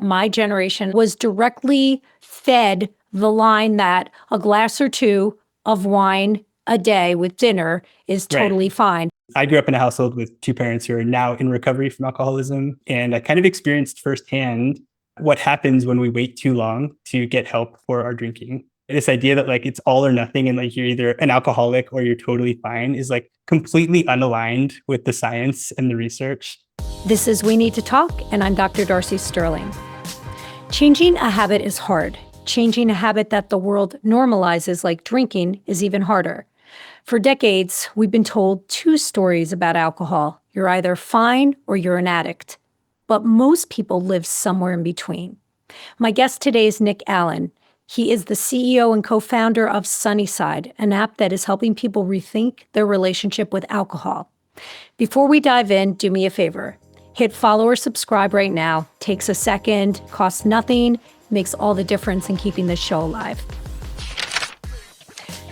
My generation was directly fed the line that a glass or two of wine a day with dinner is Right. totally fine. I grew up in a household with two parents who are now in recovery from alcoholism. And I kind of experienced firsthand what happens when we wait too long to get help for our drinking. This idea that like it's all or nothing and like you're either an alcoholic or you're totally fine is like completely unaligned with the science and the research. This is We Need to Talk, and I'm Dr. Darcy Sterling. Changing a habit is hard. Changing a habit that the world normalizes, like drinking, is even harder. For decades, we've been told two stories about alcohol. You're either fine or you're an addict. But most people live somewhere in between. My guest today is Nick Allen. He is the CEO and co-founder of Sunnyside, an app that is helping people rethink their relationship with alcohol. Before we dive in, do me a favor. Hit follow or subscribe right now. Takes a second, costs nothing, makes all the difference in keeping this show alive.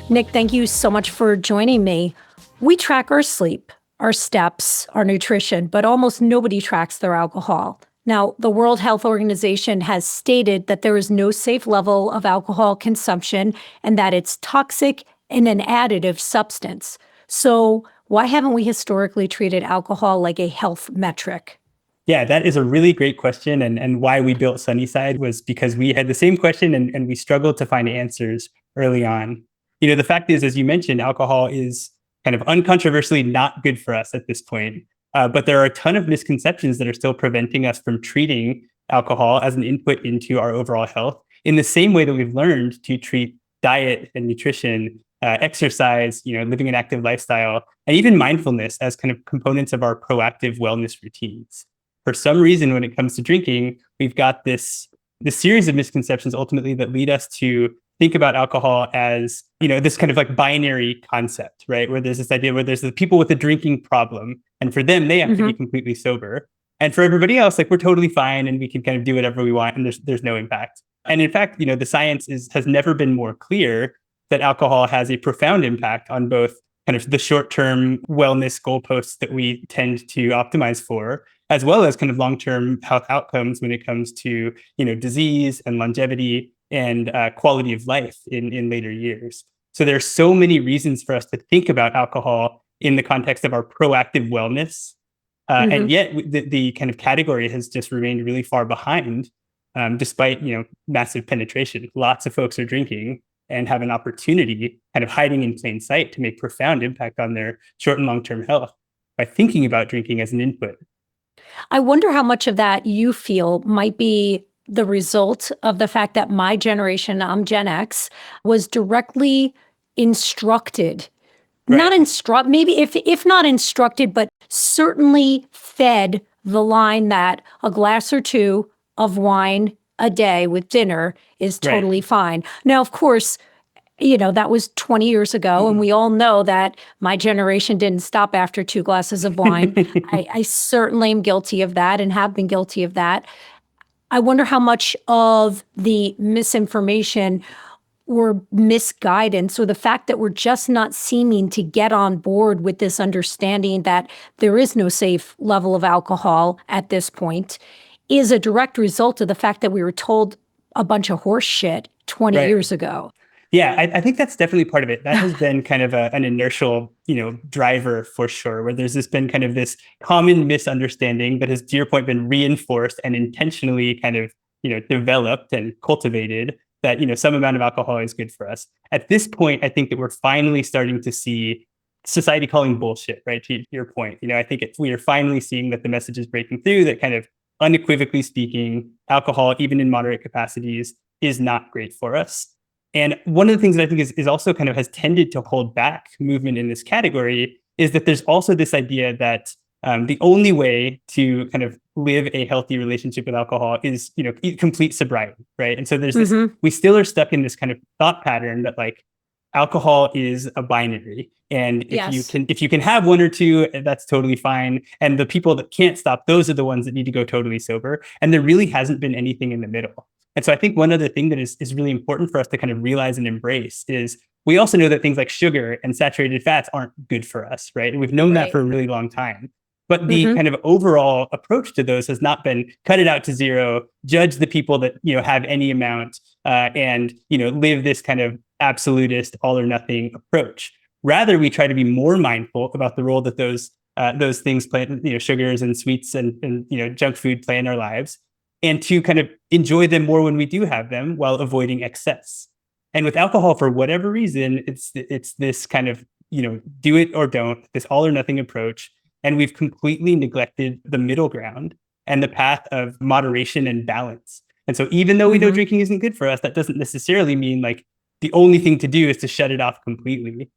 Nick, thank you so much for joining me. We track our sleep, our steps, our nutrition, but almost nobody tracks their alcohol. Now, the World Health Organization has stated that there is no safe level of alcohol consumption and that it's toxic and an additive substance. So why haven't we historically treated alcohol like a health metric? Yeah, that is a really great question. And why we built Sunnyside was because we had the same question and we struggled to find answers early on. You know, the fact is, as you mentioned, alcohol is kind of uncontroversially not good for us at this point. But there are a ton of misconceptions that are still preventing us from treating alcohol as an input into our overall health in the same way that we've learned to treat diet and nutrition, exercise, living an active lifestyle, and even mindfulness as kind of components of our proactive wellness routines. For some reason, when it comes to drinking, we've got this series of misconceptions ultimately that lead us to think about alcohol as, this kind of like binary concept, right? Where there's this idea where there's the people with a drinking problem, and for them, they have to be completely sober. And for everybody else, like we're totally fine and we can kind of do whatever we want and there's no impact. And in fact, the science has never been more clear that alcohol has a profound impact on both kind of the short-term wellness goalposts that we tend to optimize for, as well as kind of long-term health outcomes when it comes to, disease and longevity and quality of life in later years. So there are so many reasons for us to think about alcohol in the context of our proactive wellness. And yet the kind of category has just remained really far behind, despite, massive penetration. Lots of folks are drinking and have an opportunity kind of hiding in plain sight to make profound impact on their short and long-term health by thinking about drinking as an input. I wonder how much of that you feel might be the result of the fact that my generation, I'm Gen X, was directly instructed, Right. maybe if not instructed, but certainly fed the line that a glass or two of wine a day with dinner is Right. totally fine. Now, of course, that was 20 years ago, and we all know that my generation didn't stop after 2 glasses of wine. I certainly am guilty of that and have been guilty of that. I wonder how much of the misinformation or misguidance or the fact that we're just not seeming to get on board with this understanding that there is no safe level of alcohol at this point is a direct result of the fact that we were told a bunch of horse shit 20 Right. years ago. Yeah, I think that's definitely part of it. That has been kind of an inertial, driver for sure, where there's been kind of this common misunderstanding that has, to your point, been reinforced and intentionally kind of, developed and cultivated that, some amount of alcohol is good for us. At this point, I think that we're finally starting to see society calling bullshit, right? To your point, I think we are finally seeing that the message is breaking through, that kind of unequivocally speaking, alcohol, even in moderate capacities, is not great for us. And one of the things that I think is also kind of has tended to hold back movement in this category is that there's also this idea that the only way to kind of live a healthy relationship with alcohol is, complete sobriety, right? And so there's this, we still are stuck in this kind of thought pattern that like alcohol is a binary. And if you can have one or two, that's totally fine. And the people that can't stop, those are the ones that need to go totally sober. And there really hasn't been anything in the middle. And so I think one other thing that is really important for us to kind of realize and embrace is we also know that things like sugar and saturated fats aren't good for us, right? And we've known that for a really long time. But the Mm-hmm. kind of overall approach to those has not been cut it out to zero, judge the people that have any amount, and live this kind of absolutist all or nothing approach. Rather, we try to be more mindful about the role that those things play, sugars and sweets and junk food play in our lives, and to kind of enjoy them more when we do have them while avoiding excess. And with alcohol, for whatever reason, it's this kind of do it or don't, this all or nothing approach, and we've completely neglected the middle ground and the path of moderation and balance. And so, even though we know Mm-hmm. drinking isn't good for us, that doesn't necessarily mean like the only thing to do is to shut it off completely.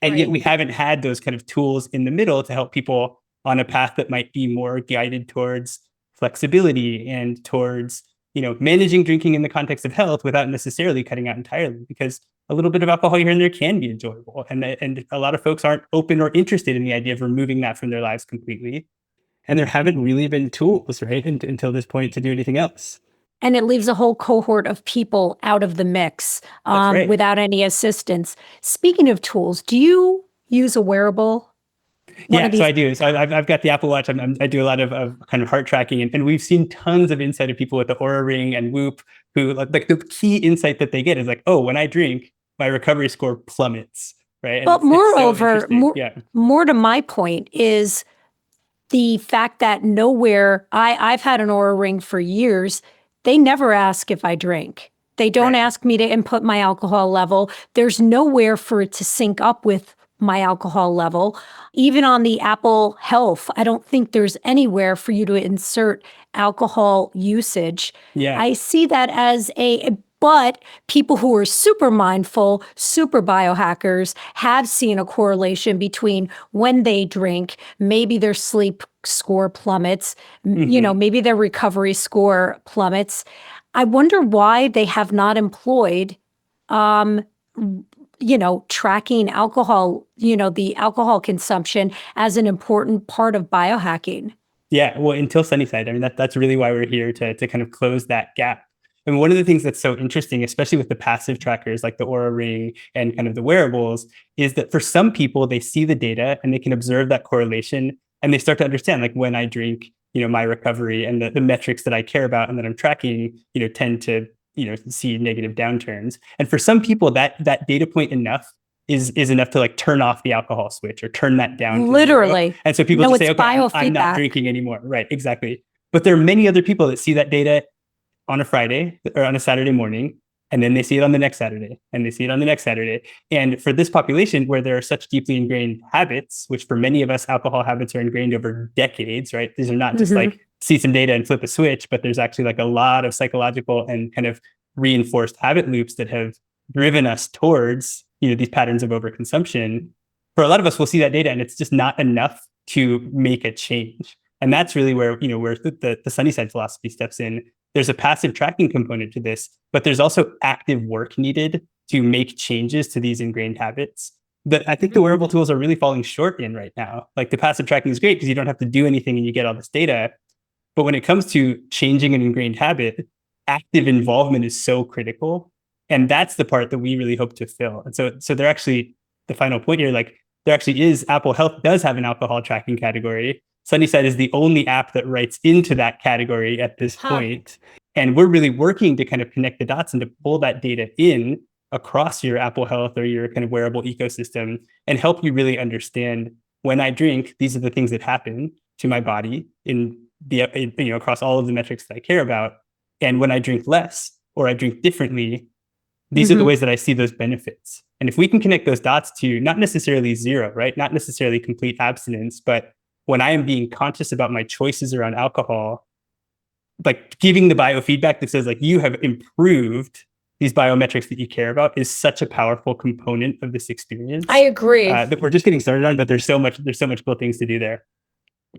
And yet, Right. we haven't had those kind of tools in the middle to help people on a path that might be more guided towards flexibility and towards managing drinking in the context of health without necessarily cutting out entirely, because a little bit of alcohol here and there can be enjoyable, and a lot of folks aren't open or interested in the idea of removing that from their lives completely, and there haven't really been tools, right, until this point, to do anything else. And it leaves a whole cohort of people out of the mix That's right. without any assistance. Speaking of tools, do you use a wearable? One of Yeah, so these. I do. So I've got the Apple Watch. I do a lot of kind of heart tracking, and we've seen tons of insight of people with the Aura Ring and Whoop, who like the key insight that they get is like, oh, when I drink, my recovery score plummets, right? And But it's so moreover, interesting. Yeah, more to my point is the fact that nowhere I've had an Aura Ring for years. They never ask if I drink. They don't right. ask me to input my alcohol level. There's nowhere for it to sync up with my alcohol level. Even on the Apple Health, I don't think there's anywhere for you to insert alcohol usage. Yeah. I see that as but people who are super mindful, super biohackers have seen a correlation between when they drink, maybe their sleep score plummets, Mm-hmm. maybe their recovery score plummets. I wonder why they have not employed, um, tracking alcohol, the alcohol consumption as an important part of biohacking. Yeah, well, until Sunnyside, I mean, that's really why we're here to kind of close that gap. And one of the things that's so interesting, especially with the passive trackers like the Aura Ring and kind of the wearables, is that for some people, they see the data and they can observe that correlation, and they start to understand, like, when I drink, my recovery and the metrics that I care about and that I'm tracking, tend to, see negative downturns. And for some people, that data point is enough to like turn off the alcohol switch or turn that down to zero. Literally. And so people No, just say, it's okay, I'm not biofeedback. drinking anymore. Right, exactly. But there are many other people that see that data on a Friday or on a Saturday morning, and then they see it on the next Saturday, and they see it on the next Saturday. And for this population where there are such deeply ingrained habits, which for many of us, alcohol habits are ingrained over decades, right? These are not just Mm-hmm. like see some data and flip a switch, but there's actually like a lot of psychological and kind of reinforced habit loops that have driven us towards these patterns of overconsumption. For a lot of us, we'll see that data and it's just not enough to make a change. And that's really where where the Sunnyside philosophy steps in. There's a passive tracking component to this, but there's also active work needed to make changes to these ingrained habits that I think the wearable tools are really falling short in right now. Like the passive tracking is great because you don't have to do anything and you get all this data. But when it comes to changing an ingrained habit, active involvement is so critical. And that's the part that we really hope to fill. And so they're actually, the final point here, like there actually is, Apple Health does have an alcohol tracking category. Sunnyside is the only app that writes into that category at this Huh. point. And we're really working to kind of connect the dots and to pull that data in across your Apple Health or your kind of wearable ecosystem and help you really understand, when I drink, these are the things that happen to my body in the across all of the metrics that I care about. And when I drink less or I drink differently, these are the Mm-hmm. ways that I see those benefits. And if we can connect those dots to not necessarily zero, right? Not necessarily complete abstinence, but when I am being conscious about my choices around alcohol, like giving the biofeedback that says like you have improved these biometrics that you care about is such a powerful component of this experience. I agree. That we're just getting started on, but there's so much cool things to do there.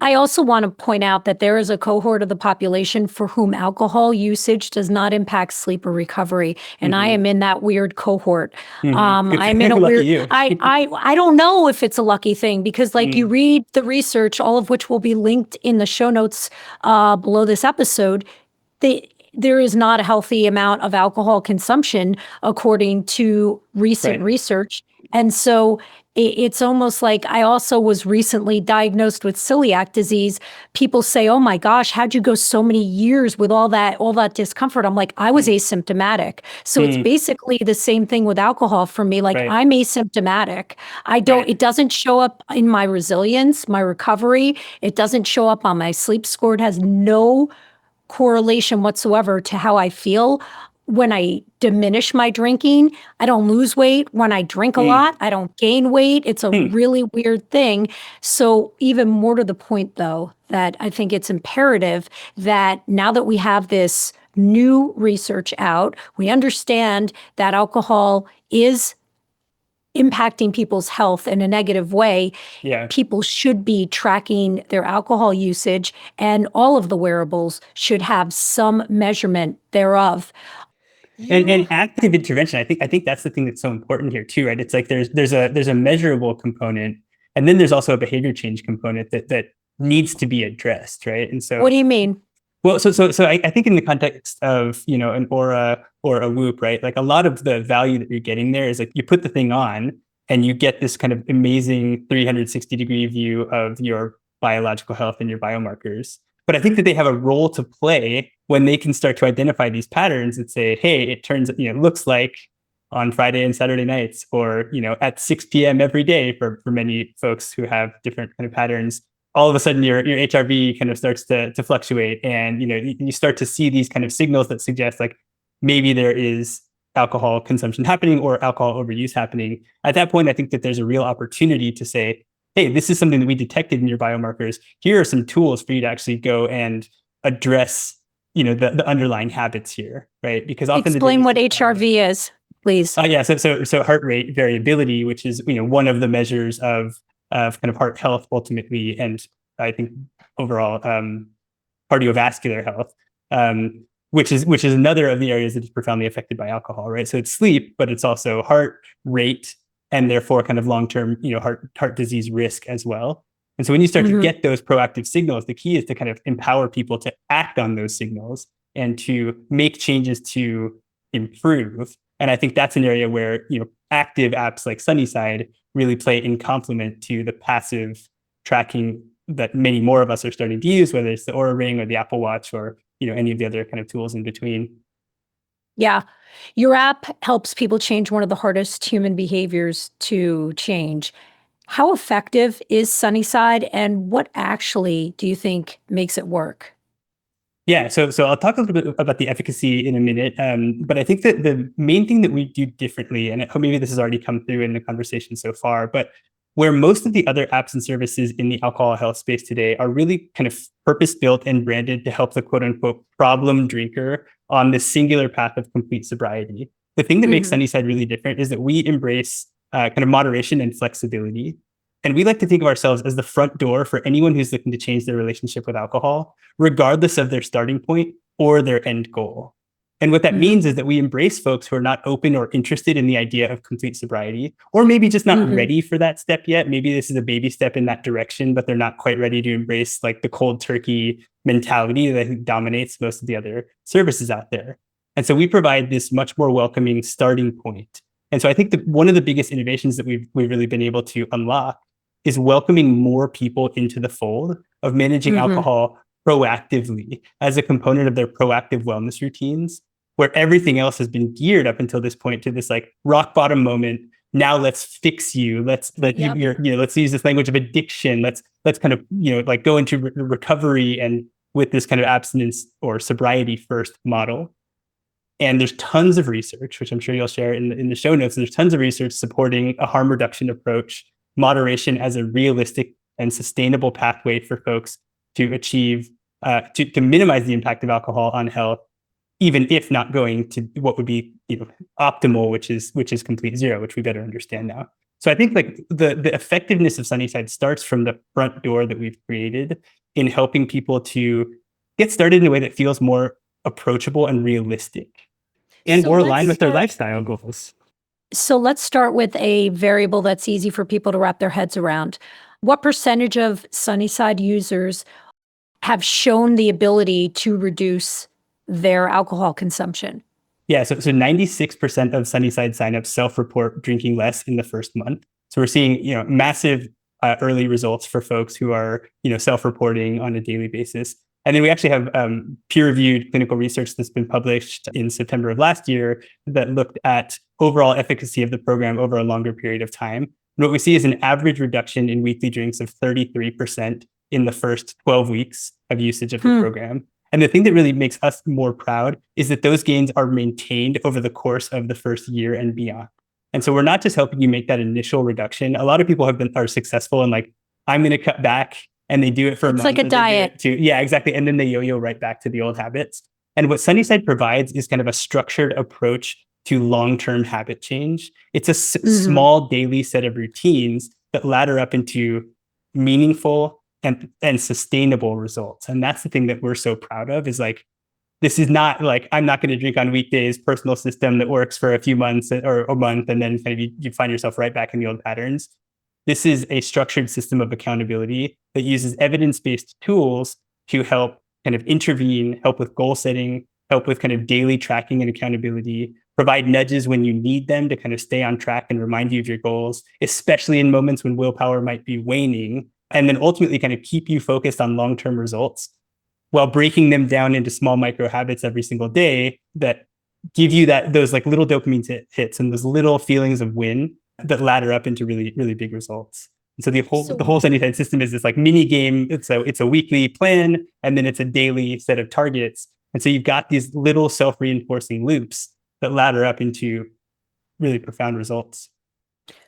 I also want to point out that there is a cohort of the population for whom alcohol usage does not impact sleep or recovery, and I am in that weird cohort. I'm in a Lucky weird. you. I don't know if it's a lucky thing because, like, you read the research, all of which will be linked in the show notes below this episode. There is not a healthy amount of alcohol consumption according to recent Right. research, and so It's almost like I also was recently diagnosed with celiac disease. People say, "Oh my gosh, how'd you go so many years with all that discomfort?" I'm like, I was Mm, asymptomatic. So it's mm, basically the same thing with alcohol for me. Like right, I'm asymptomatic. I don't, right. it doesn't show up in my resilience, my recovery. It doesn't show up on my sleep score. It has no correlation whatsoever to how I feel. When I diminish my drinking, I don't lose weight. When I drink a Mm, lot, I don't gain weight. It's a mm, really weird thing. So, even more to the point, though, that I think it's imperative that now that we have this new research out, we understand that alcohol is impacting people's health in a negative way. yeah. People should be tracking their alcohol usage, and all of the wearables should have some measurement thereof. And You, active intervention, I think that's the thing that's so important here too, right? It's like there's a measurable component, and then there's also a behavior change component that needs to be addressed, right? And so what do you mean? well, so I think in the context of an aura or a whoop, right? Like a lot of the value that you're getting there is like you put the thing on and you get this kind of amazing 360-degree view of your biological health and your biomarkers. But I think that they have a role to play when they can start to identify these patterns and say, hey, it turns, looks like on Friday and Saturday nights, or at 6 p.m. every day for many folks who have different kind of patterns, all of a sudden your HRV kind of starts to fluctuate, and you start to see these kind of signals that suggest like maybe there is alcohol consumption happening or alcohol overuse happening. At that point, I think that there's a real opportunity to say, hey, this is something that we detected in your biomarkers. Here are some tools for you to actually go and address the underlying habits here, right? Because often the Explain data what HRV is, please. yeah, so heart rate variability, which is one of the measures of kind of heart health ultimately, and I think overall cardiovascular health, which is another of the areas that is profoundly affected by alcohol, right? So it's sleep, but it's also heart rate, and therefore kind of long term heart disease risk as well. And so when you start to Hmm. get those proactive signals, the key is to kind of empower people to act on those signals and to make changes to improve. And I think that's an area where active apps like Sunnyside really play in complement to the passive tracking that many more of us are starting to use, whether it's the Oura Ring or the Apple Watch or any of the other kind of tools in between. Yeah. Your app helps people change one of the hardest human behaviors to change. How effective is Sunnyside, and what actually do you think makes it work? Yeah, so I'll talk a little bit about the efficacy in a minute, but I think that the main thing that we do differently, and maybe this has already come through in the conversation so far, but where most of the other apps and services in the alcohol health space today are really kind of purpose built and branded to help the quote unquote problem drinker on this singular path of complete sobriety. The thing that makes Hmm. Sunnyside really different is that we embrace kind of moderation and flexibility. And we like to think of ourselves as the front door for anyone who's looking to change their relationship with alcohol, regardless of their starting point or their end goal. And what that Hmm. means is that we embrace folks who are not open or interested in the idea of complete sobriety, or maybe just not Hmm. ready for that step yet. Maybe this is a baby step in that direction, but they're not quite ready to embrace like the cold turkey mentality that dominates most of the other services out there. And so we provide this much more welcoming starting point. And so I think that one of the biggest innovations that we've really been able to unlock is welcoming more people into the fold of managing Hmm. alcohol proactively as a component of their proactive wellness routines, where everything else has been geared up until this point to this like rock bottom moment. Now let's fix you. Yep. Let's use this language of addiction. Let's kind of like go into recovery and with this kind of abstinence or sobriety first model. And there's tons of research, which I'm sure you'll share in the show notes. There's tons of research supporting a harm reduction approach, moderation as a realistic and sustainable pathway for folks to achieve, to minimize the impact of alcohol on health, even if not going to what would be optimal, which is complete zero, which we better understand now. So I think like the effectiveness of Sunnyside starts from the front door that we've created in helping people to get started in a way that feels more approachable and realistic and So more let's aligned with their start. lifestyle goals. So let's start with a variable that's easy for people to wrap their heads around. What percentage of Sunnyside users have shown the ability to reduce their alcohol consumption? Yeah, so 96% of Sunnyside signups self-report drinking less in the first month. So we're seeing, massive early results for folks who are, self-reporting on a daily basis. And then we actually have peer-reviewed clinical research that's been published in September of last year that looked at overall efficacy of the program over a longer period of time. And what we see is an average reduction in weekly drinks of 33% in the first 12 weeks of usage of the program. And the thing that really makes us more proud is that those gains are maintained over the course of the first year and beyond. And so we're not just helping you make that initial reduction. A lot of people are successful and like, I'm going to cut back, and they do it for a month. It's like a diet. Yeah, exactly. And then they yo-yo right back to the old habits. And what Sunnyside provides is kind of a structured approach to long-term habit change. It's a small daily set of routines that ladder up into meaningful and sustainable results. And that's the thing that we're so proud of, is like, this is not like, I'm not going to drink on weekdays, personal system that works for a few months or a month, and then kind of you find yourself right back in the old patterns. This is a structured system of accountability that uses evidence-based tools to help kind of intervene, help with goal setting, help with kind of daily tracking and accountability, provide nudges when you need them to kind of stay on track and remind you of your goals, especially in moments when willpower might be waning, and then ultimately kind of keep you focused on long-term results while breaking them down into small micro habits every single day that give you those like little dopamine hits and those little feelings of win that ladder up into really, really big results. And so the whole Sunnyside system is this like mini game. It's a weekly plan, and then it's a daily set of targets. And so you've got these little self-reinforcing loops that ladder up into really profound results.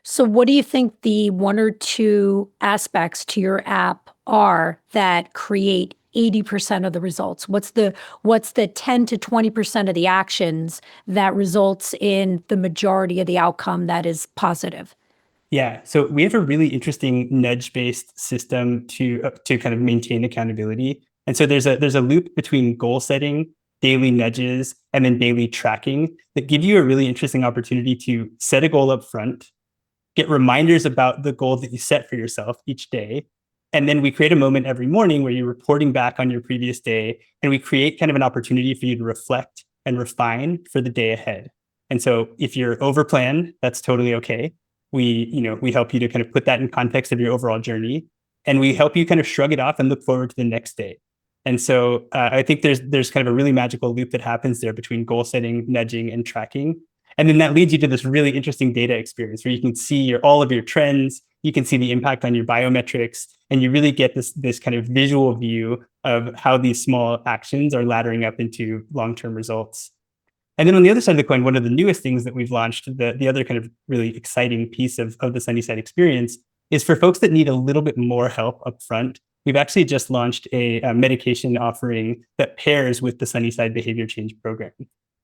So what do you think the one or two aspects to your app are that create 80% of the results? What's the 10 to 20% of the actions that results in the majority of the outcome that is positive? Yeah, so we have a really interesting nudge-based system to kind of maintain accountability. And so there's a loop between goal setting, daily nudges, and then daily tracking that give you a really interesting opportunity to set a goal up front, get reminders about the goal that you set for yourself each day. And then we create a moment every morning where you're reporting back on your previous day, and we create kind of an opportunity for you to reflect and refine for the day ahead. And so if you're overplanned, that's totally okay. We help you to kind of put that in context of your overall journey, and we help you kind of shrug it off and look forward to the next day. And so I think there's kind of a really magical loop that happens there between goal setting, nudging, and tracking. And then that leads you to this really interesting data experience where you can see all of your trends, you can see the impact on your biometrics, and you really get this kind of visual view of how these small actions are laddering up into long-term results. And then on the other side of the coin, one of the newest things that we've launched, the other kind of really exciting piece of the Sunnyside experience, is for folks that need a little bit more help up front. We've actually just launched a medication offering that pairs with the Sunnyside Behavior Change Program.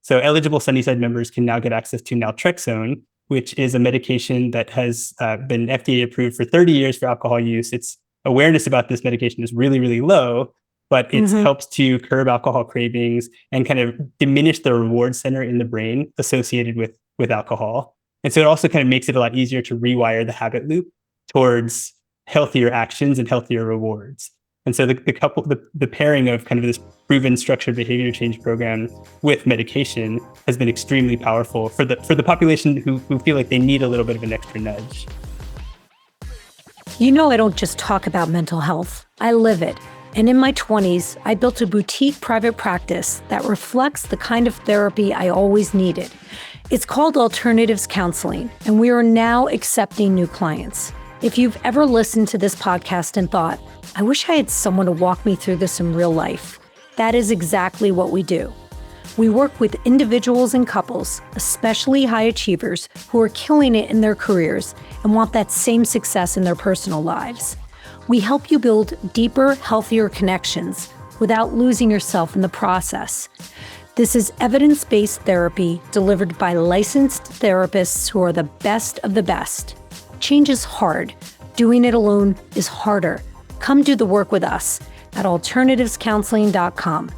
So eligible Sunnyside members can now get access to naltrexone, which is a medication that has been FDA approved for 30 years for alcohol use. Its awareness about this medication is really, really low, but it helps to curb alcohol cravings and kind of diminish the reward center in the brain associated with alcohol. And so it also kind of makes it a lot easier to rewire the habit loop towards healthier actions and healthier rewards. And so the pairing of kind of this proven structured behavior change program with medication has been extremely powerful for the population who feel like they need a little bit of an extra nudge. You know, I don't just talk about mental health. I live it. And in my 20s, I built a boutique private practice that reflects the kind of therapy I always needed. It's called Alternatives Counseling, and we are now accepting new clients. If you've ever listened to this podcast and thought, I wish I had someone to walk me through this in real life, that is exactly what we do. We work with individuals and couples, especially high achievers who are killing it in their careers and want that same success in their personal lives. We help you build deeper, healthier connections without losing yourself in the process. This is evidence-based therapy delivered by licensed therapists who are the best of the best. Change is hard. Doing it alone is harder. Come do the work with us at alternativescounseling.com.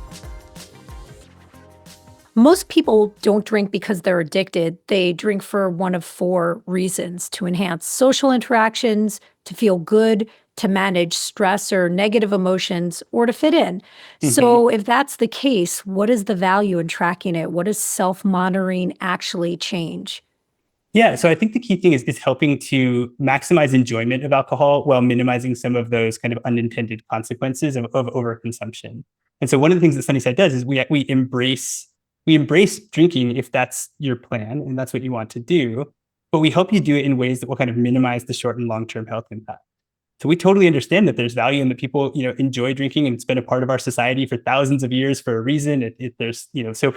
Most people don't drink because they're addicted. They drink for one of four reasons: to enhance social interactions, to feel good, to manage stress or negative emotions, or to fit in. So if that's the case, what is the value in tracking it? What does self-monitoring actually change? Yeah, so I think the key thing is helping to maximize enjoyment of alcohol while minimizing some of those kind of unintended consequences of overconsumption. And so one of the things that Sunnyside does is we embrace drinking if that's your plan and that's what you want to do, but we help you do it in ways that will kind of minimize the short and long-term health impact. So we totally understand that there's value in that people, enjoy drinking, and it's been a part of our society for thousands of years for a reason. There's,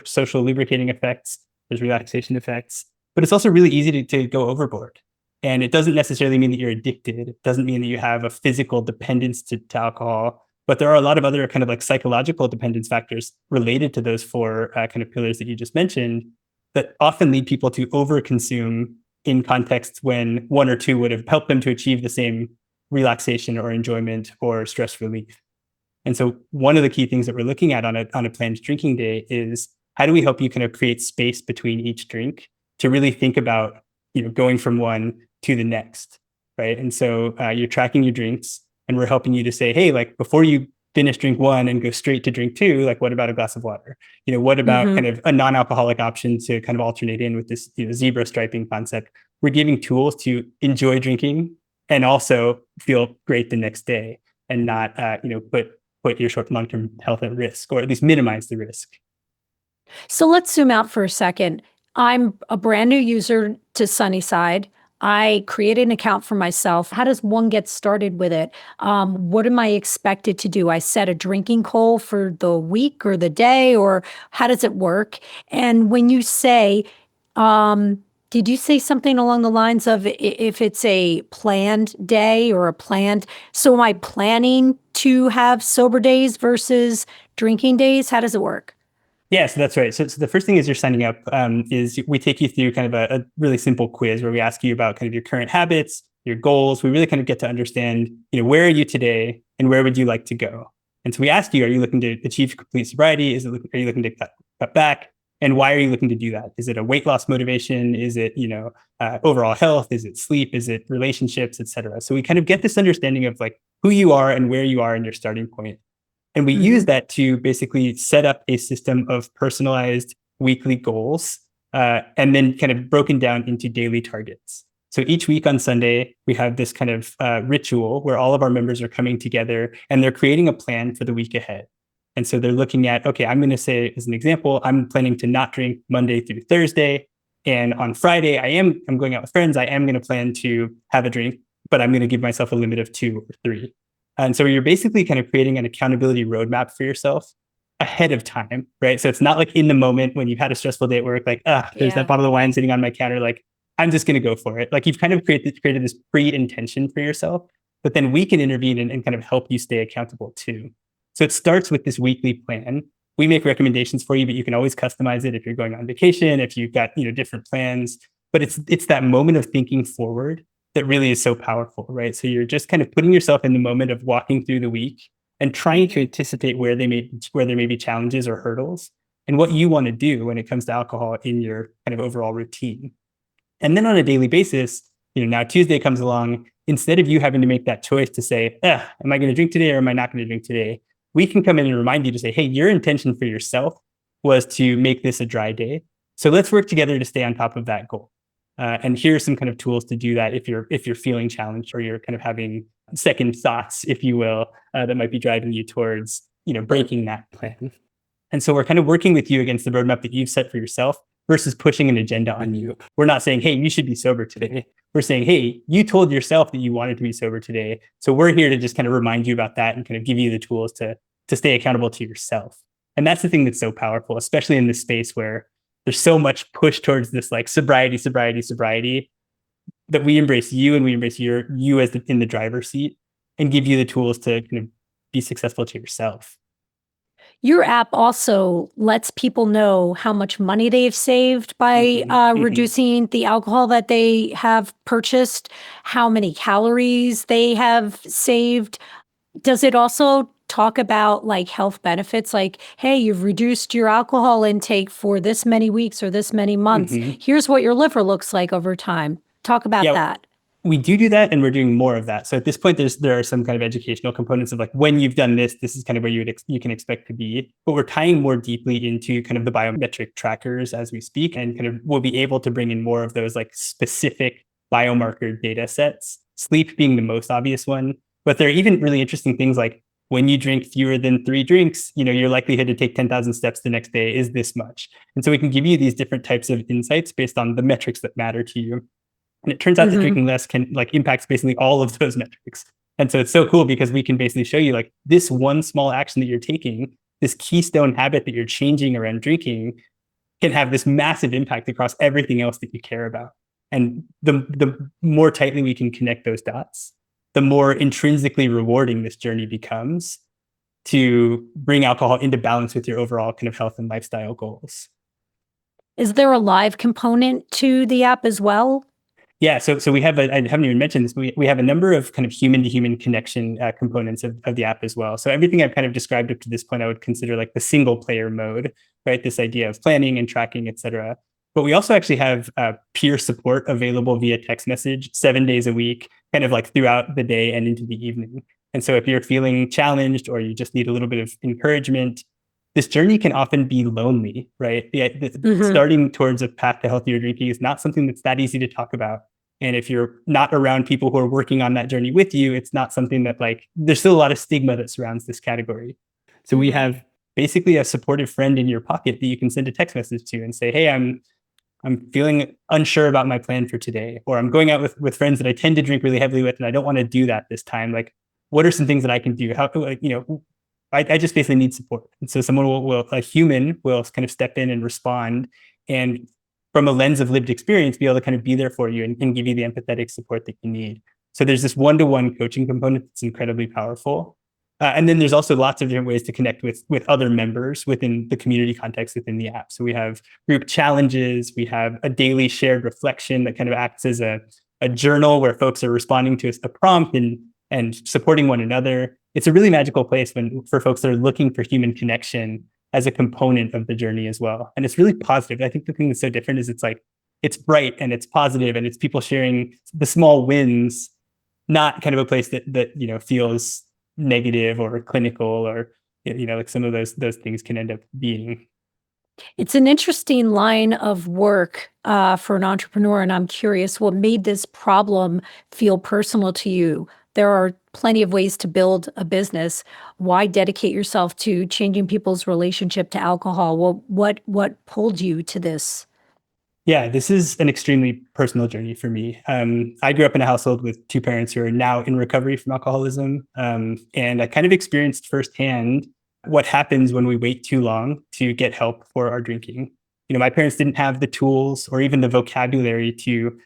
social lubricating effects, there's relaxation effects, but it's also really easy to go overboard. And it doesn't necessarily mean that you're addicted. It doesn't mean that you have a physical dependence to alcohol, but there are a lot of other kind of like psychological dependence factors related to those four kind of pillars that you just mentioned that often lead people to overconsume in contexts when one or two would have helped them to achieve the same relaxation or enjoyment or stress relief. And so one of the key things that we're looking at on a planned drinking day is how do we help you kind of create space between each drink to really think about, going from one to the next, right? And so you're tracking your drinks and we're helping you to say, hey, like before you finish drink one and go straight to drink two, like what about a glass of water? What about kind of a non-alcoholic option to kind of alternate in with this, zebra striping concept? We're giving tools to enjoy drinking and also feel great the next day and not, put your short and long-term health at risk, or at least minimize the risk. So let's zoom out for a second. I'm a brand new user to Sunnyside. I created an account for myself. How does one get started with it? What am I expected to do? I set a drinking goal for the week or the day, or how does it work? And when you say, did you say something along the lines of if it's a planned day or a planned, so am I planning to have sober days versus drinking days? How does it work? Yeah, so that's right. So the first thing is you're signing up is we take you through kind of a really simple quiz where we ask you about kind of your current habits, your goals. We really kind of get to understand, where are you today and where would you like to go? And so we ask you, are you looking to achieve complete sobriety? Are you looking to cut back? And why are you looking to do that? Is it a weight loss motivation? Is it, overall health? Is it sleep? Is it relationships, et cetera? So we kind of get this understanding of like who you are and where you are in your starting point. And we use that to basically set up a system of personalized weekly goals, and then kind of broken down into daily targets. So each week on Sunday, we have this kind of ritual where all of our members are coming together and they're creating a plan for the week ahead. And so they're looking at, okay, I'm going to say, as an example, I'm planning to not drink Monday through Thursday. And on Friday, I'm going out with friends. I am going to plan to have a drink, but I'm going to give myself a limit of 2 or 3. And so you're basically kind of creating an accountability roadmap for yourself ahead of time, right? So it's not like in the moment when you've had a stressful day at work, like, there's that bottle of wine sitting on my counter, like, I'm just going to go for it. Like you've kind of created this pre-intention for yourself, but then we can intervene and kind of help you stay accountable too. So it starts with this weekly plan. We make recommendations for you, but you can always customize it if you're going on vacation, if you've got, different plans. But it's that moment of thinking forward that really is so powerful, right? So you're just kind of putting yourself in the moment of walking through the week and trying to anticipate where there may be challenges or hurdles and what you want to do when it comes to alcohol in your kind of overall routine. And then on a daily basis, now Tuesday comes along, instead of you having to make that choice to say, am I going to drink today or am I not going to drink today? We can come in and remind you to say, hey, your intention for yourself was to make this a dry day. So let's work together to stay on top of that goal. And here are some kind of tools to do that if you're feeling challenged or you're kind of having second thoughts, if you will, that might be driving you towards breaking that plan. And so we're kind of working with you against the roadmap that you've set for yourself versus pushing an agenda on you. We're not saying, hey, you should be sober today. We're saying, hey, you told yourself that you wanted to be sober today. So we're here to just kind of remind you about that and kind of give you the tools to stay accountable to yourself. And that's the thing that's so powerful, especially in this space where there's so much push towards this like sobriety, that we embrace you and we embrace you as in the driver's seat and give you the tools to kind of be successful to yourself. Your app also lets people know how much money they've saved by reducing the alcohol that they have purchased, how many calories they have saved. Does it also talk about like health benefits? Like, hey, you've reduced your alcohol intake for this many weeks or this many months. Here's what your liver looks like over time. Talk about Yeah. that. We do that, and we're doing more of that. So at this point, there are some kind of educational components of like, when you've done this, this is kind of where you can expect to be. But we're tying more deeply into kind of the biometric trackers as we speak, and kind of we'll be able to bring in more of those like specific biomarker data sets. Sleep being the most obvious one, but there are even really interesting things like when you drink fewer than 3 drinks, your likelihood to take 10,000 steps the next day is this much. And so we can give you these different types of insights based on the metrics that matter to you. And it turns out that Mm-hmm. drinking less can like impacts basically all of those metrics. And so it's so cool because we can basically show you like this one small action that you're taking, this keystone habit that you're changing around drinking can have this massive impact across everything else that you care about. And the more tightly we can connect those dots, the more intrinsically rewarding this journey becomes to bring alcohol into balance with your overall kind of health and lifestyle goals. Is there a live component to the app as well? Yeah, so we have I haven't even mentioned this. We have a number of kind of human to human connection components of the app as well. So everything I've kind of described up to this point, I would consider like the single player mode, right? This idea of planning and tracking, et cetera. But we also actually have peer support available via text message 7 days a week, kind of like throughout the day and into the evening. And so if you're feeling challenged or you just need a little bit of encouragement, this journey can often be lonely, right? Mm-hmm. Starting towards a path to healthier drinking is not something that's that easy to talk about. And if you're not around people who are working on that journey with you, it's not something that like, there's still a lot of stigma that surrounds this category. So we Mm-hmm. have basically a supportive friend in your pocket that you can send a text message to and say, hey, I'm feeling unsure about my plan for today, or I'm going out with friends that I tend to drink really heavily with, and I don't want to do that this time. Like, what are some things that I can do? How, like, I just basically need support. And so someone a human will kind of step in and respond, and from a lens of lived experience, be able to kind of be there for you and give you the empathetic support that you need. So there's this one-to-one coaching component that's incredibly powerful. And then there's also lots of different ways to connect with other members within the community context within the app. So we have group challenges, we have a daily shared reflection that kind of acts as a journal where folks are responding to a prompt and supporting one another. It's a really magical place for folks that are looking for human connection as a component of the journey as well. And it's really positive. I think the thing that's so different is it's bright and it's positive and it's people sharing the small wins, not kind of a place that feels negative or clinical or like some of those things can end up being. It's an interesting line of work for an entrepreneur, and I'm curious what made this problem feel personal to you. There are plenty of ways to build a business. Why dedicate yourself to changing people's relationship to alcohol? Well, what pulled you to this? Yeah, this is an extremely personal journey for me. I grew up in a household with two parents who are now in recovery from alcoholism. And I kind of experienced firsthand what happens when we wait too long to get help for our drinking. My parents didn't have the tools or even the vocabulary to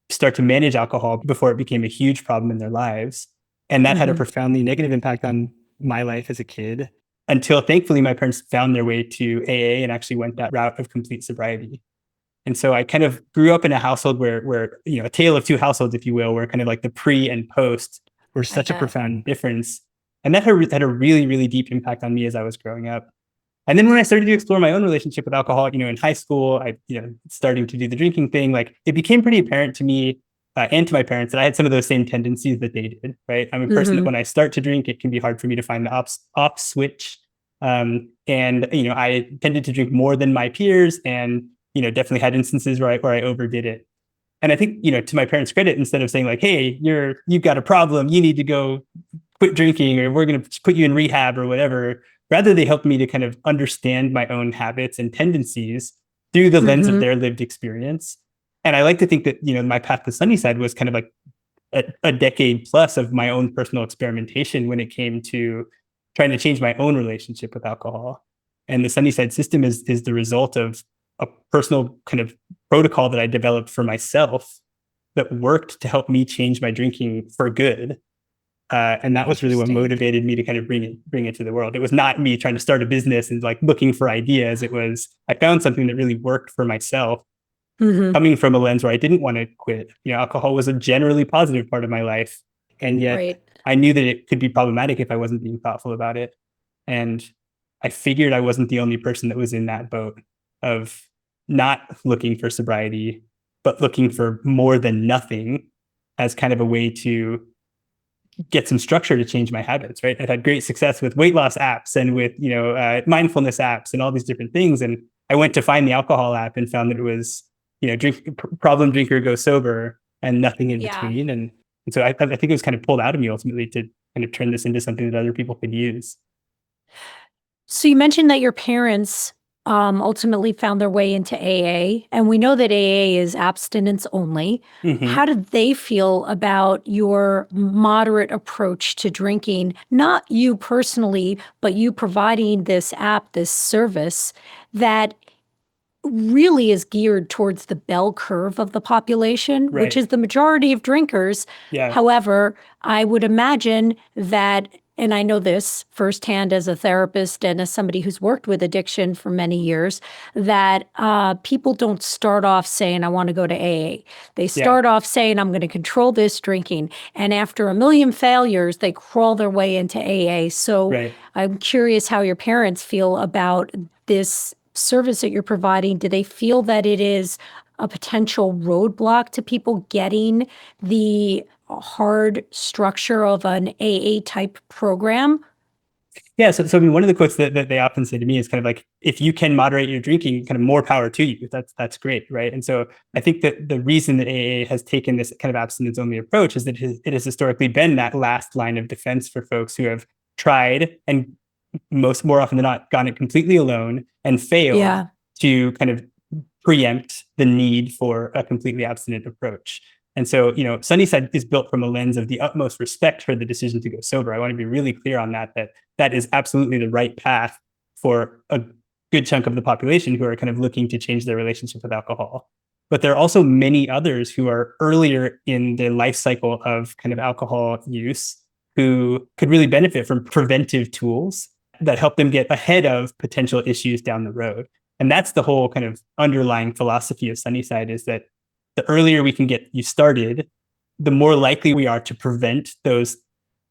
start to manage alcohol before it became a huge problem in their lives. And that had a Hmm. profoundly negative impact on my life as a kid until thankfully my parents found their way to AA and actually went that route of complete sobriety. And so I kind of grew up in a household where a tale of two households, if you will, where kind of like the pre and post were I such a bet. profound difference. And that had a really, really deep impact on me as I was growing up. And then when I started to explore my own relationship with alcohol, in high school, starting to do the drinking thing, like it became pretty apparent to me and to my parents that I had some of those same tendencies that they did, right? I'm a person that Hmm. when I start to drink, it can be hard for me to find the off switch. And I tended to drink more than my peers and, definitely had instances where I overdid it. And I think, to my parents' credit, instead of saying like, hey, you've got a problem, you need to go quit drinking or we're going to put you in rehab or whatever, rather they helped me to kind of understand my own habits and tendencies through the lens of Hmm. their lived experience. And I like to think that, my path to Sunnyside was kind of like a decade plus of my own personal experimentation when it came to trying to change my own relationship with alcohol. And the Sunnyside system is the result of a personal kind of protocol that I developed for myself that worked to help me change my drinking for good. And that was really what Interesting. motivated me to kind of bring it to the world. It was not me trying to start a business and like looking for ideas. It was I found something that really worked for myself, Hmm. coming from a lens where I didn't want to quit. Alcohol was a generally positive part of my life, and yet Right. I knew that it could be problematic if I wasn't being thoughtful about it. And I figured I wasn't the only person that was in that boat of not looking for sobriety, but looking for more than nothing as kind of a way to get some structure to change my habits, right? I've had great success with weight loss apps and with, mindfulness apps and all these different things. And I went to find the alcohol app and found that it was, problem drinker go sober and nothing in Yeah. between. And so I think it was kind of pulled out of me ultimately to kind of turn this into something that other people could use. So you mentioned that your parents ultimately found their way into AA, and we know that AA is abstinence only. Mm-hmm. How did they feel about your moderate approach to drinking? Not you personally, but you providing this app, this service that really is geared towards the bell curve of the population, which Right. is the majority of drinkers. Yeah. However, I would imagine that, and I know this firsthand as a therapist and as somebody who's worked with addiction for many years, that people don't start off saying, I want to go to AA. They Yeah. start off saying, I'm going to control this drinking. And after a million failures, they crawl their way into AA. So Right. I'm curious how your parents feel about this service that you're providing. Do they feel that it is a potential roadblock to people getting the hard structure of an AA type program? Yeah. So I mean, one of the quotes that they often say to me is kind of like, if you can moderate your drinking, kind of more power to you. That's great. Right. And so I think that the reason that AA has taken this kind of abstinence only approach is that it has historically been that last line of defense for folks who have tried and more often than not gotten it completely alone and failed Yeah. to kind of preempt the need for a completely abstinent approach. And so, Sunnyside is built from a lens of the utmost respect for the decision to go sober. I want to be really clear on that is absolutely the right path for a good chunk of the population who are kind of looking to change their relationship with alcohol. But there are also many others who are earlier in the life cycle of kind of alcohol use who could really benefit from preventive tools that help them get ahead of potential issues down the road. And that's the whole kind of underlying philosophy of Sunnyside, is that the earlier we can get you started, the more likely we are to prevent those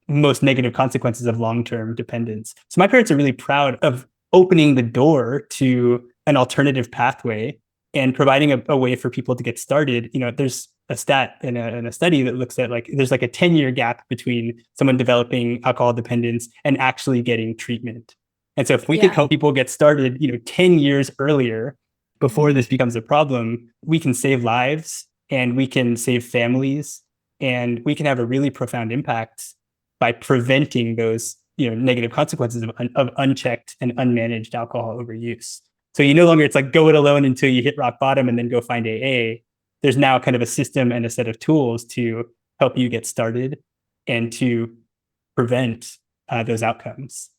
most negative consequences of long-term dependence. So my parents are really proud of opening the door to an alternative pathway and providing a way for people to get started. There's a stat in a study that looks at, like, there's like a 10-year gap between someone developing alcohol dependence and actually getting treatment. And so if we could Yeah. help people get started, 10 years earlier, before this becomes a problem, we can save lives and we can save families, and we can have a really profound impact by preventing those negative consequences of unchecked and unmanaged alcohol overuse. So no longer it's like go it alone until you hit rock bottom and then go find AA. There's now kind of a system and a set of tools to help you get started and to prevent those outcomes.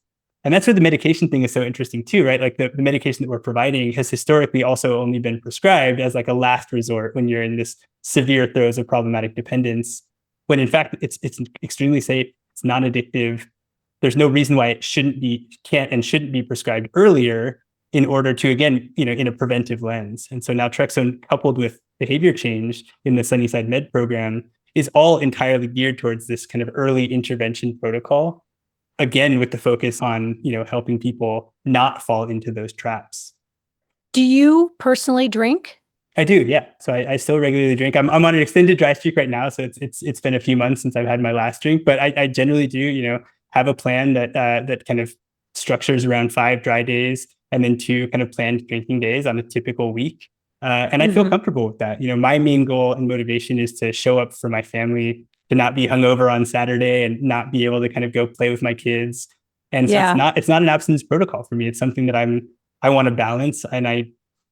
And that's where the medication thing is so interesting too, right? Like the medication that we're providing has historically also only been prescribed as like a last resort when you're in this severe throes of problematic dependence, when in fact it's extremely safe, it's non-addictive. There's no reason why it can't and shouldn't be prescribed earlier in order to, again, in a preventive lens. And so now naltrexone coupled with behavior change in the Sunnyside Med program is all entirely geared towards this kind of early intervention protocol, again, with the focus on, helping people not fall into those traps. Do you personally drink? I do, yeah. So I still regularly drink. I'm on an extended dry streak right now, so it's been a few months since I've had my last drink. But I generally do, have a plan that kind of structures around 5 dry days and then 2 kind of planned drinking days on a typical week. And I feel comfortable with that. My main goal and motivation is to show up for my family, to not be hungover on Saturday and not be able to kind of go play with my kids. And so Yeah. it's not an abstinence protocol for me. It's something that I want to balance, and I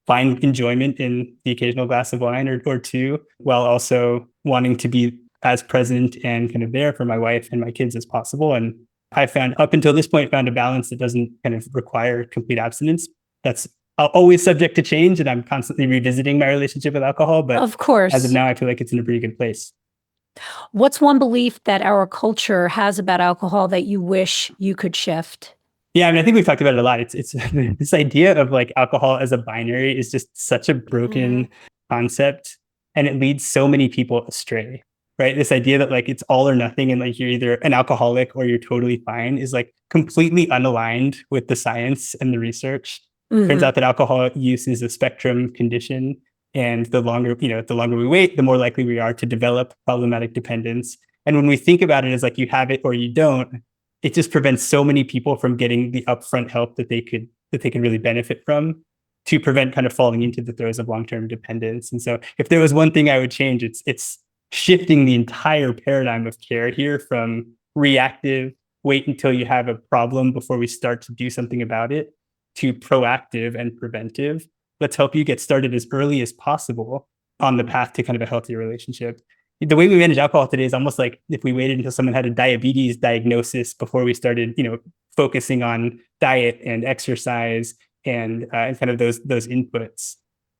find enjoyment in the occasional glass of wine or 2, while also wanting to be as present and kind of there for my wife and my kids as possible. And I found, up until this point, found a balance that doesn't kind of require complete abstinence. That's always subject to change, and I'm constantly revisiting my relationship with alcohol. But Of as of course. now, I feel like it's in a pretty good place. What's one belief that our culture has about alcohol that you wish you could shift? Yeah, I mean, I think we've talked about it a lot. It's this idea of like alcohol as a binary is just such a broken concept, and it leads so many people astray, right? This idea that like it's all or nothing, and like you're either an alcoholic or you're totally fine, is like completely unaligned with the science and the research. Turns Mm-hmm. out that alcohol use is a spectrum condition, And the longer we wait, the more likely we are to develop problematic dependence. And when we think about it as like you have it or you don't, it just prevents so many people from getting the upfront help that they could really benefit from, to prevent kind of falling into the throes of long-term dependence. And so if there was one thing I would change, it's shifting the entire paradigm of care here from reactive, wait until you have a problem before we start to do something about it, to proactive and preventive. Let's help you get started as early as possible on the path to kind of a healthier relationship. The way we manage alcohol today is almost like if we waited until someone had a diabetes diagnosis before we started, focusing on diet and exercise and kind of those inputs.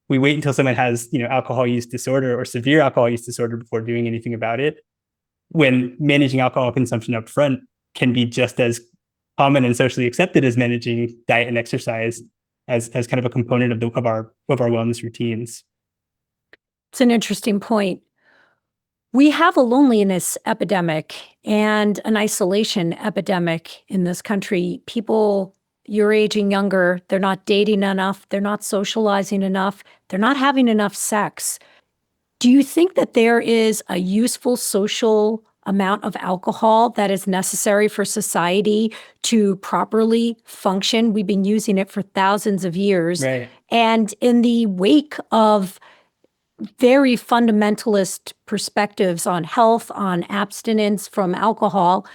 We wait until someone has, alcohol use disorder or severe alcohol use disorder before doing anything about it, when managing alcohol consumption up front can be just as common and socially accepted as managing diet and exercise as kind of a component of our wellness routines. It's an interesting point. We have a loneliness epidemic and an isolation epidemic in this country. People your age and younger, they're not dating enough, they're not socializing enough, they're not having enough sex. Do you think that there is a useful social amount of alcohol that is necessary for society to properly function? We've been using it for thousands of years. Right. And in the wake of very fundamentalist perspectives on health, on abstinence from alcohol,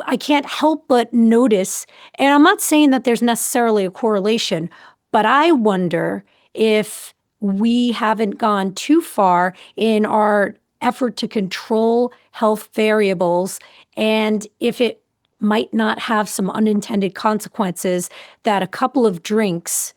I can't help but notice, and I'm not saying that there's necessarily a correlation, but I wonder if we haven't gone too far in our effort to control health variables, and if it might not have some unintended consequences that a couple of drinks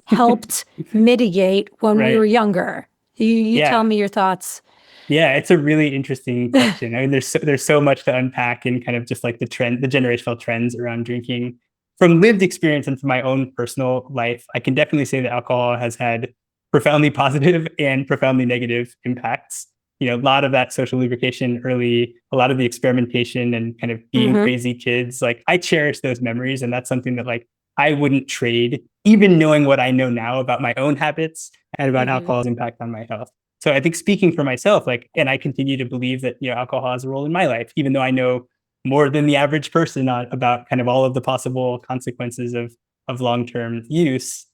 helped mitigate when we were younger. You tell me your thoughts. Yeah, it's a really interesting question. I mean, there's so much to unpack in kind of just like the generational trends around drinking. From lived experience and from my own personal life, I can definitely say that alcohol has had profoundly positive and profoundly negative impacts. A lot of that social lubrication early, a lot of the experimentation and kind of being crazy kids. Like, I cherish those memories, and that's something that like I wouldn't trade, even knowing what I know now about my own habits and about alcohol's impact on my health. So I think, speaking for myself, and I continue to believe that, alcohol has a role in my life, even though I know more than the average person about kind of all of the possible consequences of long-term use.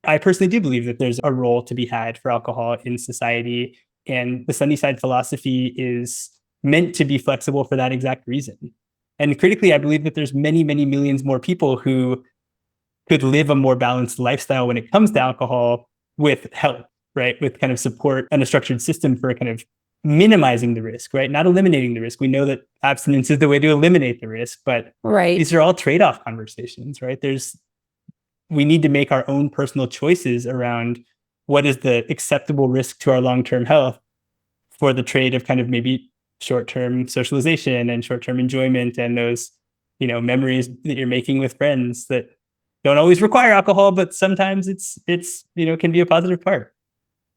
I personally do believe that there's a role to be had for alcohol in society. And the Sunnyside philosophy is meant to be flexible for that exact reason. And critically, I believe that there's many, many millions more people who could live a more balanced lifestyle when it comes to alcohol with help, right? With kind of support and a structured system for kind of minimizing the risk, right? Not eliminating the risk. We know that abstinence is the way to eliminate the risk, but these are all trade-off conversations, right? We need to make our own personal choices around what is the acceptable risk to our long-term health for the trade of kind of maybe short-term socialization and short-term enjoyment and those, memories that you're making with friends that don't always require alcohol, but sometimes it's can be a positive part.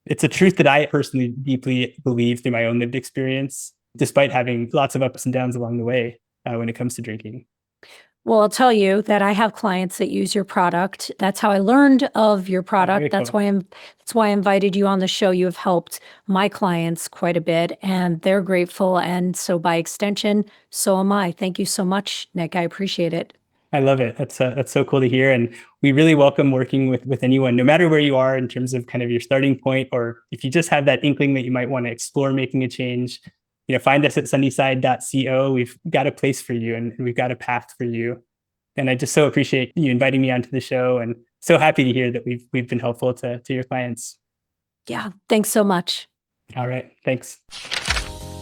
It's a truth that I personally deeply believe through my own lived experience, despite having lots of ups and downs along the way when it comes to drinking. Well, I'll tell you that I have clients that use your product. That's how I learned of your product. That's why I invited you on the show. You have helped my clients quite a bit, and they're grateful. And so by extension, so am I. Thank you so much, Nick. I appreciate it. I love it. That's so cool to hear. And we really welcome working with anyone, no matter where you are in terms of kind of your starting point, or if you just have that inkling that you might want to explore making a change, find us at sunnyside.co. We've got a place for you, and we've got a path for you. And I just so appreciate you inviting me onto the show, and so happy to hear that we've been helpful to your clients. Yeah. Thanks so much. All right. Thanks.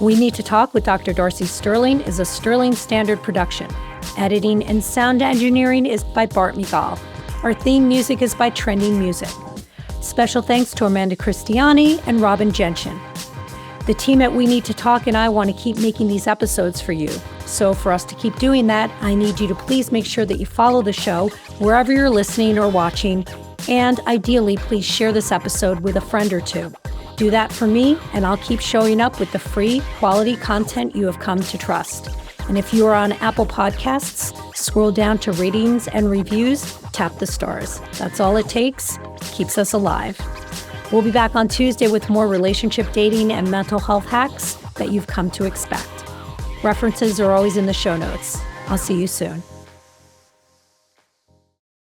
We Need to Talk with Dr. Darcy Sterling is a Sterling Standard production. Editing and sound engineering is by Bart Miguel. Our theme music is by Trending Music. Special thanks to Amanda Christiani and Robin Genshin. The team at We Need to Talk and I want to keep making these episodes for you. So for us to keep doing that, I need you to please make sure that you follow the show wherever you're listening or watching, and ideally, please share this episode with a friend or two. Do that for me, and I'll keep showing up with the free, quality content you have come to trust. And if you are on Apple Podcasts, scroll down to ratings and reviews, tap the stars. That's all it takes. Keeps us alive. We'll be back on Tuesday with more relationship dating and mental health hacks that you've come to expect. References are always in the show notes. I'll see you soon.